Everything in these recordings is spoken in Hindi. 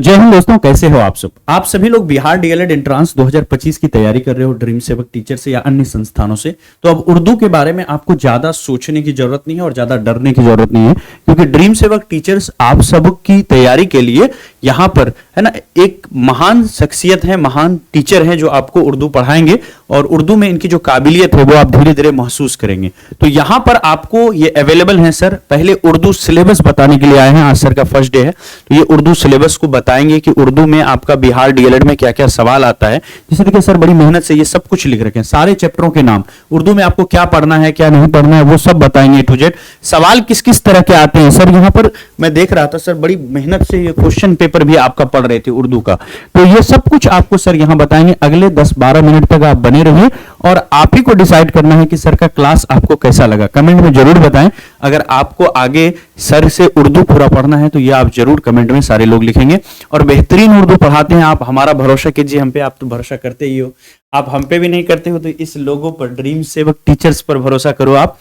जय हिंद दोस्तों, कैसे हो आप सब। आप सभी लोग बिहार डीएलएड एंट्रांस 2025 की तैयारी कर रहे हो ड्रीम सेवक टीचर से या अन्य संस्थानों से। तो अब उर्दू के बारे में आपको ज्यादा सोचने की जरूरत नहीं है और ज्यादा डरने की जरूरत नहीं है, क्योंकि ड्रीम सेवक टीचर्स आप सब की तैयारी के लिए यहाँ पर है ना एक महान शख्सियत है, महान टीचर है जो आपको उर्दू पढ़ाएंगे और उर्दू में इनकी जो काबिलियत है वो आप धीरे धीरे महसूस करेंगे। तो यहाँ पर आपको ये अवेलेबल है सर। पहले उर्दू सिलेबस बताने के लिए आए हैं, आज सर का फर्स्ट डे है, तो ये उर्दू सिलेबस को बताएंगे कि उर्दू में आपका बिहार डीएलएड में क्या क्या सवाल आता है। जिस तरीके सर बड़ी मेहनत से ये सब कुछ लिख रखे हैं, सारे चैप्टरों के नाम, उर्दू में आपको क्या पढ़ना है क्या नहीं पढ़ना है वो सब बताएंगे ए टू जेड। सवाल किस किस तरह के आते हैं सर, यहाँ पर मैं देख रहा था सर बड़ी मेहनत से ये क्वेश्चन पेपर भी आपका पढ़ रहे थे उर्दू का, तो ये सब कुछ आपको सर यहाँ बताएंगे। अगले 10-12 मिनट तक आप बने रहिए और आप ही को डिसाइड करना है कि सर का क्लास आपको कैसा लगा। कमेंट में जरूर बताएं। अगर आपको आगे सर से उर्दू पूरा पढ़ना है तो ये आप जरूर कमेंट में सारे लोग लिखेंगे। और बेहतरीन उर्दू पढ़ाते हैं आप, हमारा भरोसा कीजिए हम पे, आप तो भरोसा करते ही हो। आप हम पे भी नहीं करते हो तो इस लोगों पर, ड्रीम सेवक टीचर्स पर भरोसा करो। आप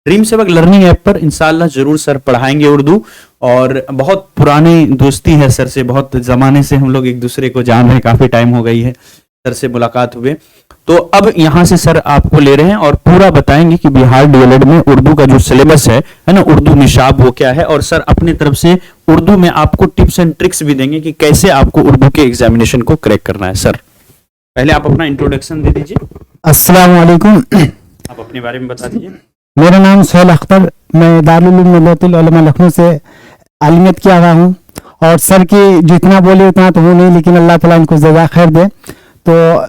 ड्रीम सेवक लर्निंग ऐप पर इंशाल्लाह जरूर सर पढ़ाएंगे उर्दू। और बहुत पुरानी दोस्ती है सर से, बहुत जमाने से हम लोग एक दूसरे को जान रहे हैं, काफी टाइम हो गई है सर से मुलाकात हुए। तो अब यहाँ से सर आपको ले रहे हैं और पूरा बताएंगे कि बिहार डीएलएड में उर्दू का जो सिलेबस है ना, उर्दू निशाब वो क्या है। और सर अपनी तरफ से उर्दू में आपको टिप्स एंड ट्रिक्स भी देंगे कि कैसे आपको उर्दू के एग्जामिनेशन को क्रैक करना है। सर पहले आप अपना इंट्रोडक्शन दे दीजिए। अस्सलाम वालेकुम। आप अपने बारे में बता दीजिए। मेरा नाम सुहेल अख्तर, मैं दारुल उलूम मिल्लतुल उलमा लखनऊ से आलिमियत किया हुआ हूँ। और सर की जितना बोले उतना तो वो नहीं, लेकिन अल्लाह ताला इनको जज़ा खैर दे। तो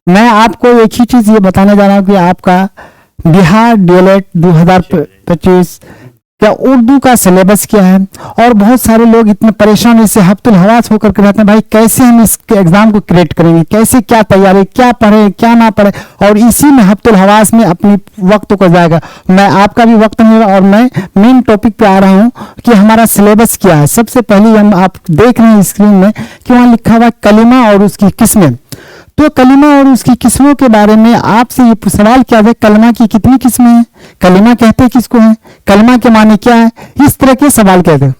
मैं आपको एक ही चीज़ ये बताने जा रहा हूँ कि आपका बिहार डीएलएड 2025 क्या उर्दू का सिलेबस क्या है। और बहुत सारे लोग इतने परेशान, इससे हफ्तुल हवास होकर के रहते हैं, भाई कैसे हम इस एग्जाम को क्रिएट करेंगे, कैसे क्या तैयारी, क्या पढ़े क्या ना पढ़े, और इसी में हफ्तुल हवास में अपनी वक्त को जाएगा। मैं आपका भी वक्त नहीं होगा और मैं मेन टॉपिक पे आ रहा हूँ कि हमारा सिलेबस क्या है। सबसे पहले हम आप देख रहे हैं स्क्रीन में कि वहाँ लिखा हुआ कलिमा और उसकी किस्में। तो कलिमा और उसकी किस्मों के बारे में आपसे ये सवाल क्या है, कलिमा की कितनी किस्में हैं, कलिमा कहते हैं किसको हैं, कलिमा के माने क्या है, इस तरह के सवाल कहते हैं।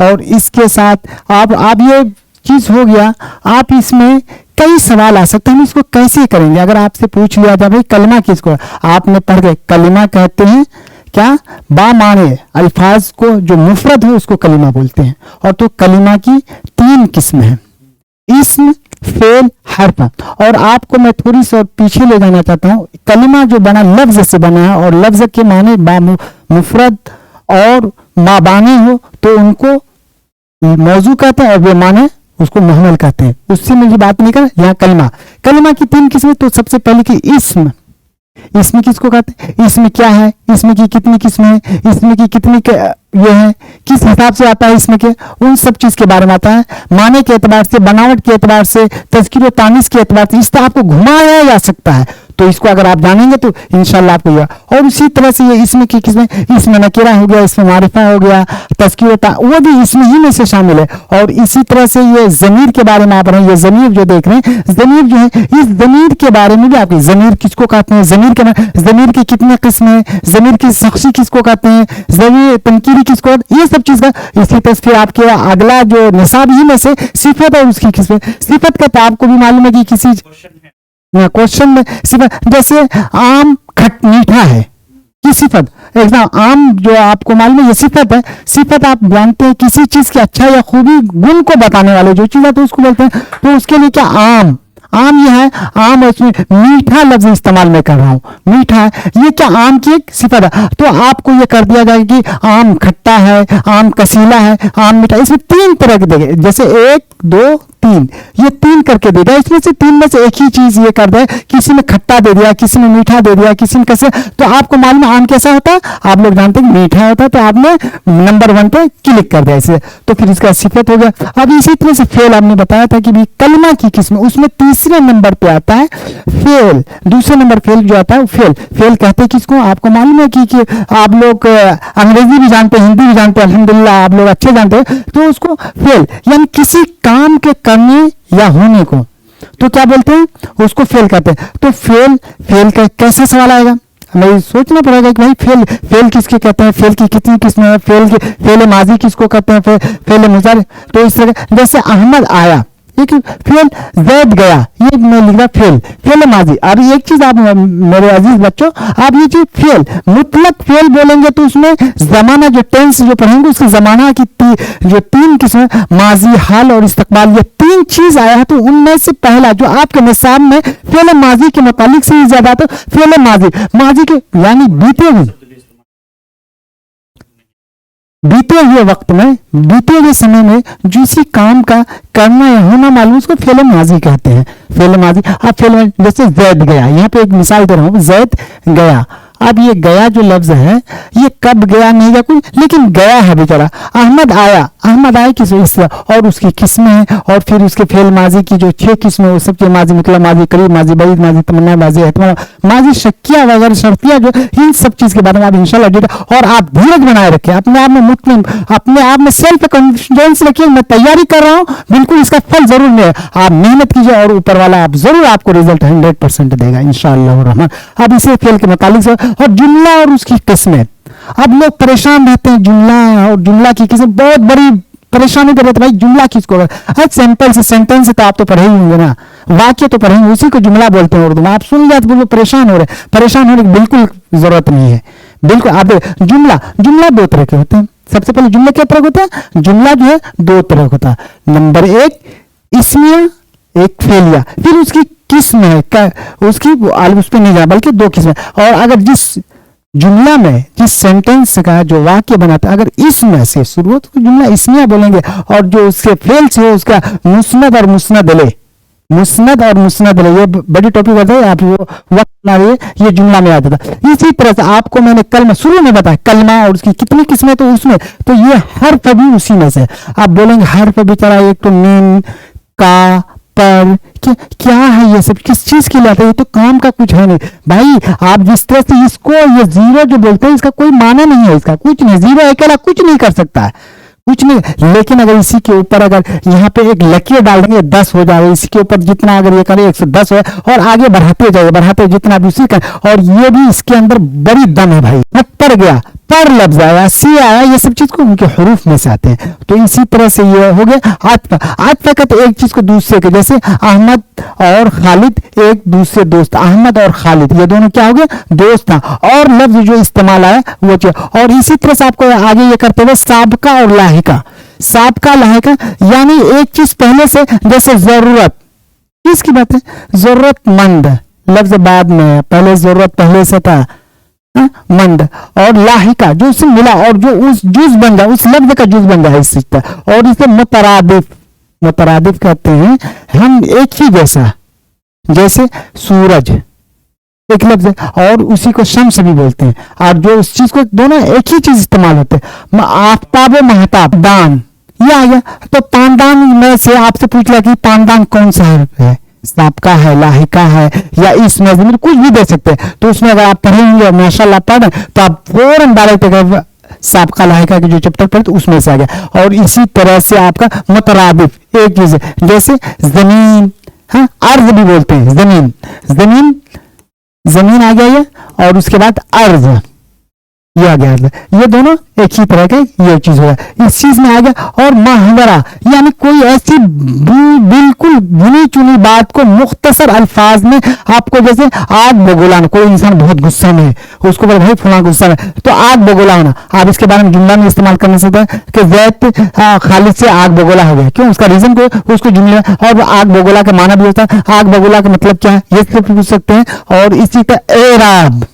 और इसके साथ आप ये चीज हो गया, आप इसमें कई सवाल आ सकते हैं, हम इसको कैसे करेंगे। अगर आपसे पूछ लिया जाए भाई कलिमा किसको, आपने पढ़ गए कलिमा कहते हैं क्या, बामाने अल्फाज को जो मुफरद हो उसको कलिमा बोलते हैं। और तो कलिमा की 3 किस्में हैं, इस्म, फेल, हर्फ। और आपको मैं थोड़ी सी पीछे ले जाना चाहता हूँ। कलिमा जो बना लफ्ज से बना है और लफ्ज के माने बा मुफरद और माबानी हो तो उनको मौजू कहते हैं और बेमाने उसको मुहमल कहते हैं। उससे मुझे बात नहीं कर, यहाँ कलिमा की 3 किस्में। तो सबसे पहले की इस्म, इसमें किसको कहते हैं, इसमें क्या है, इसमें की कितनी किस्में हैं, इसमें की कितनी ये है, किस हिसाब से आता है इसमें के, उन सब चीज के बारे में आता है। माने के एतबार से, बनावट के एतबार से, तज़कीर व तानीस के एतबार से, इस तरह आपको घुमाया जा सकता है। तो इसको अगर आप जानेंगे तो इंशाल्लाह आपको यह। और उसी तरह से ये इसमें की किस्में, इसमें नकीरा हो गया, इसमें मारिफा हो गया, तज़कीर वो भी इसमें ही में से शामिल है। और इसी तरह से ये ज़मीर के बारे में आप रहे हैं, ये ज़मीर जो देख रहे हैं, ज़मीर जो है, इस ज़मीर के बारे में भी आपकी, ज़मीर किसको कहते हैं, ज़मीर की कितने किस्में हैं, ज़मीर की शख्सी किसको कहते हैं, ज़मीर तनकीरी किसको, ये सब चीज़ का। इसी तरह फिर आपके अगला जो निसाब ही में से सिफत और उसकी किस्में। सिफत का तो आपको भी मालूम है कि किसी क्वेश्चन में सिफत, जैसे आम खट मीठा है, की सिफत एकदम आम जो आपको मालूम है ये सिफत है। सिफत आप जानते हैं किसी चीज की अच्छा या खूबी गुण को बताने वाले जो चीज है तो उसको बोलते हैं। तो उसके लिए क्या आम, आम ये है, आम उसमें मीठा लफ्ज इस्तेमाल में कर रहा हूं, मीठा है, ये क्या आम की एक सिफत है। तो आपको ये कर दिया जाएगा कि आम खट्टा है, आम कसीला है, आम मीठा। इसमें 3 तरह के देंगे, जैसे 1, 2, 3, ये 3 करके दे दिया। इसमें से 3 में से एक ही चीज ये कर दे, किसी में खट्टा दे दिया, किसी में मीठा दे दिया, किसी में कैसे। तो आपको मालूम है आम कैसा होता है, आप लोग जानते हैं मीठा होता है, तो आपने नंबर 1 पे क्लिक कर दिया इसे, तो फिर इसका सिफत हो गया। अब इसी तरह से फेल आपने बताया था कि भी कलमा की किस्म, उसमें तीसरे नंबर पे आता है फेल। दूसरे नंबर फेल जो आता है फेल, फेल कहते हैं किसको, आपको मालूम है कि आप लोग अंग्रेजी भी जानते हैं, हिंदी भी जानते हैं, अल्हम्दुलिल्लाह आप लोग अच्छे जानते हैं। तो उसको फेल यानी किसी काम के करने या होने को तो क्या बोलते हैं, उसको फेल कहते हैं। तो फेल का कैसा सवाल आएगा, हमें सोचना पड़ेगा कि भाई फेल फेल किसके कहते हैं, फेल की कितनी किस्में हैं, फेल माजी किसको कहते हैं, फेल मुजारे। तो इस तरह जैसे अहमद आया, एक फेल, जैद गया, ये मैं लिख रहा फेल, फेल माजी। और एक चीज आप मेरे अजीज बच्चों, आप ये चीज फेल मुतलक फेल बोलेंगे तो उसमें जमाना जो टेंस जो पढ़ेंगे उसके जमाना की जो तीन किस्म, माजी, हाल और इस्तकबाल, ये तीन चीज आया है। तो उनमें से पहला जो आपके निसाब में फेल माजी के मुतालिक से ही ज्यादा, तो फेल माजी, माजी के यानी बीते हुए वक्त में, बीते हुए समय में जिस काम का करना या होना मालूम उसको फेल माजी कहते हैं। फेल माजी, अब फेल जैसे जैद गया, यहाँ पे एक मिसाल दे रहा हूँ, जैद गया। अब ये गया जो लफ्ज है ये कब गया नहीं गया कोई, लेकिन गया है बेचारा। अहमद आया, अहमद आए किस और उसकी किस्में हैं, और फिर उसके फेल माजी की जो 6 किस्में वो सबके माजी, मतलब माजी, करीब माजी, बईद माजी, तमन्ना माजी, एहतमाल माजी, शक्किया वगैरह, शर्तिया, जो इन सब चीज के बारे में आप इंशाल्लाह डिटेल, और आप धीरज बनाए रखें, अपने आप में मुतमिन, अपने आप में सेल्फ कॉन्फिडेंस रखिए, मैं तैयारी कर रहा हूँ, बिल्कुल इसका फल जरूर मिलेगा। आप मेहनत कीजिए और ऊपर वाला आप जरूर आपको रिजल्ट 100% देगा इंशाअल्लाह रहमान। अब इसे फेल के मुतालिक से, और जुमला और उसकी किस्में, अब लोग परेशान रहते हैं जुमला और जुमला की किस्में, बहुत बड़ी परेशानी कर रहते भाई जुमला किसको, आज सिंपल से सेंटेंस तो आप तो पढ़े ही होंगे ना, वाक्य तो पढ़ेंगे, उसी को जुमला बोलते हैं उर्दू में। आप सुन जाते तो परेशान हो रहे, परेशान होने की बिल्कुल जरूरत नहीं है, बिल्कुल। आप जुमला, जुमला 2 तरह के होते हैं। सबसे पहले जुमला क्या तरह होता है, जुमला जो है 2 तरह होता है। नंबर 1 इस्मिया, एक फेलिया, फिर उसकी किस्म है उसकी उस पर नहीं जाना, बल्कि 2 किस्में। और अगर जिस जुमला में, जिस सेंटेंस का जो वाक्य बनाता है, अगर इसमें से शुरू हो तो जुमला इसमिया बोलेंगे, और जो उसके फेल से हो उसका मुस्नद और मुस्नद ले, मुस्नद और मुस्नद ले, ये बड़ी टॉपिक होता है, आप वो वक्त ना रही, ये जुमला में आता था। इसी तरह से आपको मैंने कलमा शुरू में बताया, कलमा और उसकी कितनी किस्में, तो उसमें तो ये हर्फ भी उसी में से। आप बोलेंगे हर्फ बेचारा, एक तो मीम, का, पर, क्या है ये सब, किस चीज के लिए आता है, ये तो काम का कुछ है नहीं भाई। आप जिस तरह से इसको ये जीरो जो बोलते हैं इसका कोई माना नहीं है, इसका कुछ नहीं, जीरो अकेला कुछ नहीं कर सकता है, कुछ नहीं। लेकिन अगर इसी के ऊपर अगर यहाँ पे एक लकीर डाल देंगे 10 हो जाएगा, इसी के ऊपर जितना अगर ये करें 110 हो, और आगे बढ़ाते जाए, बढ़ाते जितना भी उसी का, और ये भी इसके अंदर बड़ी दम है भाई। पर गया, पर लफ्ज आया, सी आया, ये सब चीज को उनके हुरूफ में से आते हैं। तो इसी तरह से ये हो गया आत्मा, आत्मा का तो एक चीज को दूसरे के, जैसे अहमद और खालिद एक दूसरे दोस्त, अहमद और खालिद ये दोनों क्या हो गए, दोस्त था, और लफ्ज जो इस्तेमाल आया वो चीज। और इसी तरह से आपको आगे ये करते हुए साबका और लाहिका, साबका लाहिका यानी एक चीज पहले से, जैसे जरूरत, किसकी बात है, जरूरतमंद लफ्ज बाद में, पहले जरूरत पहले से था, मंद, और लाहिका जो उससे मिला और जो उस जुज बन जाए, उस लफ्ज का जुज बन जाए, इस चीज का। और इसे मुतरादिफ, मुतरादिफ कहते हैं, हम एक ही जैसा, जैसे सूरज एक लफ्ज है, और उसी को शम्स भी बोलते हैं, और जो उस चीज को दोनों एक ही चीज इस्तेमाल होते हैं। आफ्ताब महताब, दान, ये आ गया। तो पानदान में से आपसे पूछ लिया कि पानदान कौन सा है, साबका है, लाहिका है, या इसमें जमीन, कुछ भी दे सकते हैं। तो उसमें अगर आप पढ़ेंगे माशाल्लाह पढ़, तो आप फौरन डायरेक्ट साबका लाहिका के जो चैप्टर पढ़े तो उसमें से आ गया। और इसी तरह से आपका मुतरादिफ एक चीज है, जैसे जमीन, हाँ अर्ज भी बोलते हैं, जमीन, जमीन, जमीन आ गया ये, और उसके बाद अर्ज ये आ गया, ये दोनों एक ही तरह के ये चीज हुआ, इस चीज में आ गया। और महवरा यानी कोई ऐसी बिल्कुल गिनी चुनी बात को मुख्तसर अल्फाज में आपको, जैसे आग बगोला, कोई इंसान बहुत गुस्सा में है, उसको बोले भाई फलां गुस्सा में, तो आग बगोला होना, आप इसके बारे में जुमला में इस्तेमाल करने से कि जैद खालिद से आग बगोला हो गया, क्यों, उसका रीजन को उसको जुमले। और आग बगोला का माना भी होता है, आग बगोला का मतलब क्या है ये सब पूछ सकते हैं। और इसी का एराब,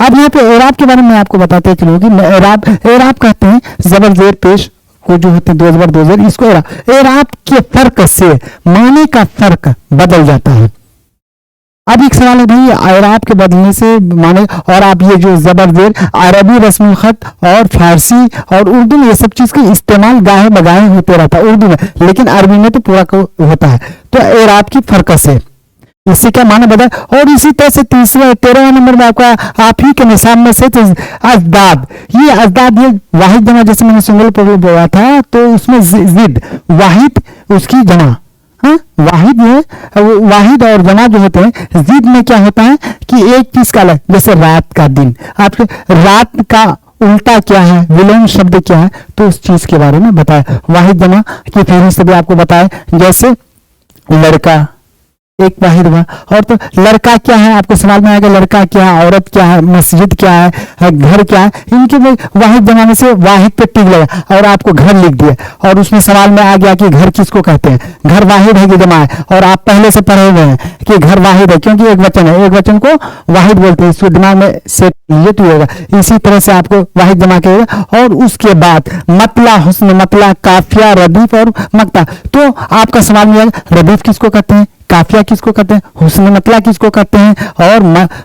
अब यहाँ पे एराब के बारे में आपको बताते चलोगी। एराब, एराब कहते हैं जबर जेर पेश को जो होते हैं, 2 जबर 2 जेर, इसको एराब। एराब के फर्क से माने का फर्क बदल जाता है। अब एक सवाल है भाई, एराब के बदलने से माने, और आप ये जो जबर जेर अरबी रस्मुल खत और फारसी और उर्दू में ये सब चीज के इस्तेमाल गाहे बगाहे होते रहता है उर्दू में, लेकिन अरबी में तो पूरा होता है। तो एराब की फर्क से इससे क्या माना बदल। और इसी तरह से 13वें नंबर में आपका आप ही के निशान में से अजदाद, ये अजदाद ये वाहिद जमा, जैसे मैंने सिंगल प्रॉब्लम बोला था, तो उसमें जिद वाहिद उसकी जमा, हाँ वाहिद है, वाहिद और जमा जो होते हैं, जिद में क्या होता है कि एक चीज का अलग, जैसे रात का दिन, आपके रात का उल्टा क्या है, विलोम शब्द क्या है, तो उस चीज के बारे में बताया। वाहिद जमा की फेहरिस्त भी आपको बताए, जैसे लड़का एक वाहिद हुआ। और तो लड़का क्या है, आपको सवाल में आएगा लड़का क्या है, औरत क्या है, मस्जिद क्या है, घर क्या है, इनके में वाहिद जमा में से वाहिद पे टिक लगा और आपको घर लिख दिया, और उसमें सवाल में आ गया कि घर किसको कहते हैं, घर वाहिद है कि जमा है, और आप पहले से पढ़े हुए हैं कि घर वाहिद है क्योंकि एक वचन है, एक वचन को वाहिद बोलते हैं, इसको दिमाग में सेट ये तो होगा। इसी तरह से आपको वाहिद जमा करेगा। और उसके बाद मतला, हुस्न, मतला, काफिया, रदीफ और मक्ता। तो आपका सवाल में आएगा रदीफ किसको कहते हैं, काफिया किसको कहते हैं, हुस्न मतला किसको कहते हैं, और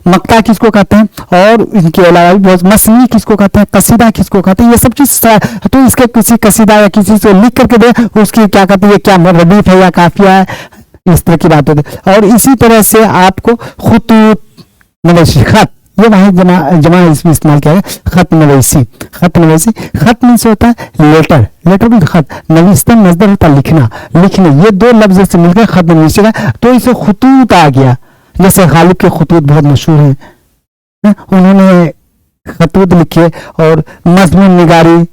मक्ता किसको कहते हैं, और इनके अलावा भी बहुत, मसनी किसको कहते हैं, कसीदा किसको कहते हैं, ये सब चीज। तो इसके किसी कसीदा या किसी से लिख करके दे, उसकी क्या कहते हैं, क्या रदीफ है या काफिया है, इस तरह की बात होती है। और इसी तरह से आपको खुतूत, नवैसी, खत, ये वाहिद जमा इसमें इस्तेमाल किया है। खत नवैसी, खत नवैसी, खत में से होता है लेटर, लेटर भी खत, नवीस्तन मजदर होता है लिखना, लिखने, ये दो लफ्ज से मिलकर खत नवैसी का, तो इसे खुतूत आ गया। जैसे गालिब के खुतूत बहुत मशहूर है, उन्होंने खतूत लिखे, और मजमून निगारी,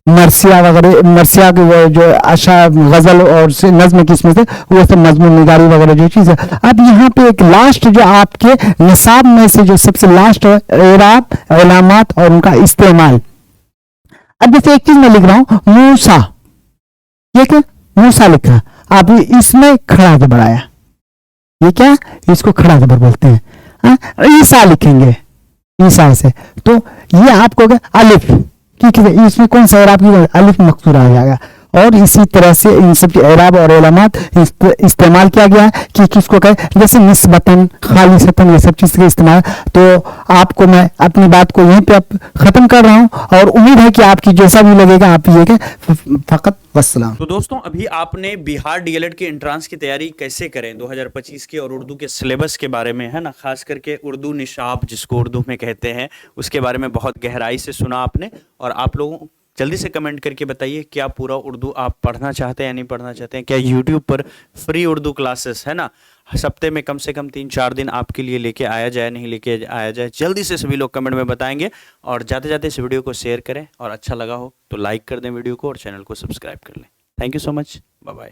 मरसिया वगैरह, मरसिया के वो जो आशा गजल और से नज्म किस्में थे, वो सब मजमून निगारी वगैरह जो चीज़ है। अब यहाँ पे एक लास्ट जो आपके निसाब में से जो सबसे लास्ट है, एराब, इलामात और उनका इस्तेमाल। अब जैसे एक चीज मैं लिख रहा हूँ मूसा, ठीक है, मूसा लिखा, आप इसमें खड़ा जबर आया, ये क्या, इसको खड़ा जबर बोलते हैं। ईसा लिखेंगे, ईसा से, तो ये आपको अलिफ, ठीक है, इसमें कौन सा एराब की, अलिफ मकसूर आ जाएगा। और इसी तरह से इन सब के एराब और इलामात इस्तेमाल किया गया है कि किसको कहे, जैसे निस्बतन, खालिसतन, ये सब चीज का इस्तेमाल। तो आपको मैं अपनी बात को यहीं पे खत्म कर रहा हूं, और उम्मीद है कि आपकी जैसा भी लगेगा आप ये फकत वस्सलाम। तो दोस्तों अभी आपने बिहार डीएलएड के एंट्रांस की तैयारी कैसे करें 2025 की, और उर्दू के सिलेबस के बारे में, है ना, खास करके उर्दू निशाब जिसको उर्दू में कहते हैं, उसके बारे में बहुत गहराई से सुना आपने। और आप लोगों जल्दी से कमेंट करके बताइए क्या पूरा उर्दू आप पढ़ना चाहते हैं या नहीं पढ़ना चाहते हैं। क्या यूट्यूब पर फ्री उर्दू क्लासेस, है ना, हफ्ते में कम से कम 3-4 दिन आपके लिए लेके आया जाए, नहीं लेके आया जाए, जल्दी से सभी लोग कमेंट में बताएंगे। और जाते जाते इस वीडियो को शेयर करें, और अच्छा लगा हो तो लाइक कर दें वीडियो को, और चैनल को सब्सक्राइब कर लें। Thank you so much, bye bye.